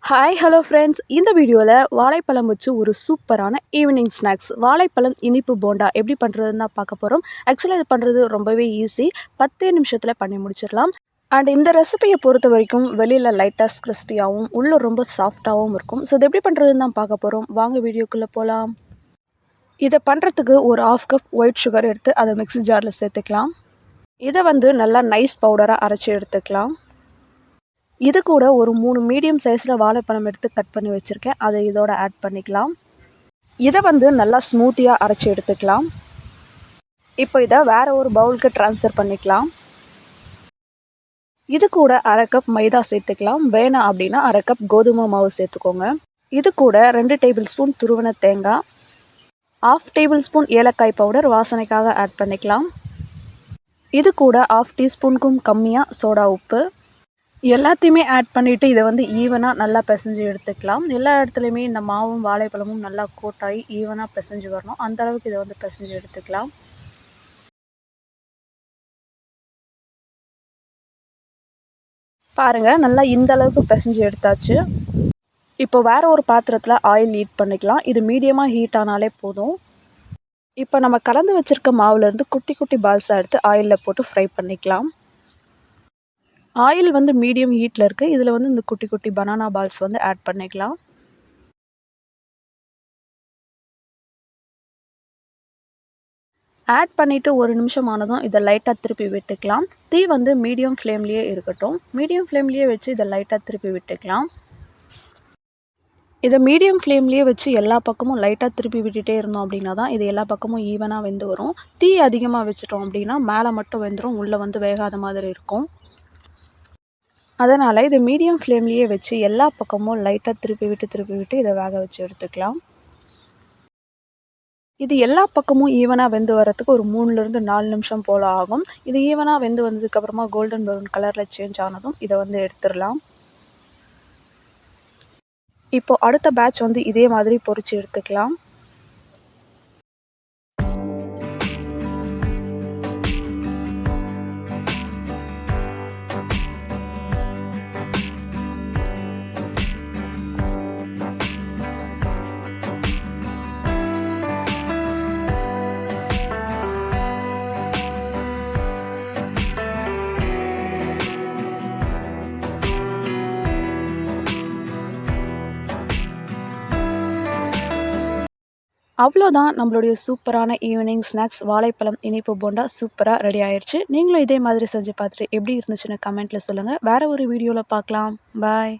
Hi hello friends, இந்த வீடியோவில் வாழைப்பழம் வச்சு ஒரு சூப்பரான ஈவினிங் ஸ்நாக்ஸ் வாழைப்பழம் இனிப்பு போண்டா எப்படி பண்ணுறதுன்னு தான் பார்க்க போகிறோம். ஆக்சுவலாக இது பண்ணுறது ரொம்பவே ஈஸி, 10 நிமிஷத்தில் பண்ணி முடிச்சிடலாம். அண்ட் இந்த ரெசிபியை பொறுத்த வரைக்கும் வெளியில் லைட்டாக கிறிஸ்பியாகவும் உள்ளே ரொம்ப சாஃப்டாகவும் இருக்கும். ஸோ இது எப்படி பண்ணுறதுன்னு தான் பார்க்க போகிறோம். வாங்க வீடியோக்குள்ளே போகலாம். இதை பண்ணுறதுக்கு ஒரு 1/2 கப் ஒயிட் சுகர் எடுத்து அதை மிக்ஸி ஜாரில் சேர்த்துக்கலாம். இதை நல்லா நைஸ் பவுடராக அரைச்சி எடுத்துக்கலாம். இது கூட ஒரு 3 மீடியம் சைஸில் வாழைப்பழம் எடுத்து கட் பண்ணி வச்சுருக்கேன், அதை இதோட ஆட் பண்ணிக்கலாம். இதை நல்லா ஸ்மூத்தியாக அரைச்சி எடுத்துக்கலாம். இப்போ இதை வேறு ஒரு பவுலுக்கு ட்ரான்ஸ்ஃபர் பண்ணிக்கலாம். இது கூட 1/2 கப் மைதா சேர்த்துக்கலாம். வேணாம் அப்படின்னா 1/2 கப் கோதுமை மாவு சேர்த்துக்கோங்க. இது கூட 2 டேபிள் ஸ்பூன் துருவன தேங்காய், 1/2 டேபிள் ஸ்பூன் ஏலக்காய் பவுடர் வாசனைக்காக ஆட் பண்ணிக்கலாம். இது கூட 1/2 டீஸ்பூனுக்கும் கம்மியாக சோடா உப்பு எல்லாத்தையுமே ஆட் பண்ணிவிட்டு இதை ஈவனாக நல்லா பிசைஞ்சு எடுத்துக்கலாம். எல்லா இடத்துலையுமே இந்த மாவும் வாழைப்பழமும் நல்லா கோட்டாகி ஈவனாக பிசைஞ்சு வரணும். அந்தளவுக்கு இதை பிசைஞ்சு எடுத்துக்கலாம். பாருங்கள், நல்லா இந்த அளவுக்கு பிசைஞ்சு எடுத்தாச்சு. இப்போ வேறு ஒரு பாத்திரத்தில் ஆயில் ஹீட் பண்ணிக்கலாம். இது மீடியமாக ஹீட் ஆனாலே போதும். இப்போ நம்ம கலந்து வச்சுருக்க மாவுலேருந்து குட்டி குட்டி பால்ஸாக எடுத்து ஆயிலில் போட்டு ஃப்ரை பண்ணிக்கலாம். ஆயில் மீடியம் ஹீட்டில் இருக்குது. இதில் இந்த குட்டி குட்டி பனானா பால்ஸ் ஆட் பண்ணிக்கலாம். ஆட் பண்ணிவிட்டு ஒரு நிமிஷம் ஆனதும் இதை லைட்டாக திருப்பி விட்டுக்கலாம். தீ மீடியம் ஃப்ளேம்லேயே இருக்கட்டும். மீடியம் ஃப்ளேம்லேயே வச்சு இதை லைட்டாக திருப்பி விட்டுக்கலாம். இதை மீடியம் ஃப்ளேம்லேயே வச்சு எல்லா பக்கமும் லைட்டாக திருப்பி விட்டுட்டே இருந்தோம் அப்படின்னா தான் இது எல்லா பக்கமும் ஈவனாக வெந்து வரும். தீ அதிகமாக வச்சுட்டோம் அப்படின்னா மேலே மட்டும் வெந்துடும், உள்ளே வேகாத மாதிரி இருக்கும். அதனால் இது மீடியம் ஃப்ளேம்லேயே வச்சு எல்லா பக்கமும் லைட்டாக திருப்பி விட்டு இதை வேக வச்சு எடுத்துக்கலாம். இது எல்லா பக்கமும் ஈவனாக வெந்து வரத்துக்கு ஒரு 3லேருந்து 4 நிமிஷம் போல் ஆகும். இது ஈவனாக வெந்து வந்ததுக்கப்புறமா கோல்டன் ப்ரௌன் கலரில் சேஞ்ச் ஆனதும் இதை எடுத்துடலாம். இப்போது அடுத்த பேட்ச் இதே மாதிரி பொரித்து எடுத்துக்கலாம். அவ்வளோதான், நம்மளுடைய சூப்பரான ஈவினிங் ஸ்நாக்ஸ் வாழைப்பழம் இனிப்பு போண்டா சூப்பராக ரெடி ஆயிடுச்சு. நீங்களும் இதே மாதிரி செஞ்சு பார்த்துட்டு எப்படி இருந்துச்சுன்னு கமெண்ட்டில் சொல்லுங்கள். வேறு ஒரு வீடியோவில் பார்க்கலாம். பாய்.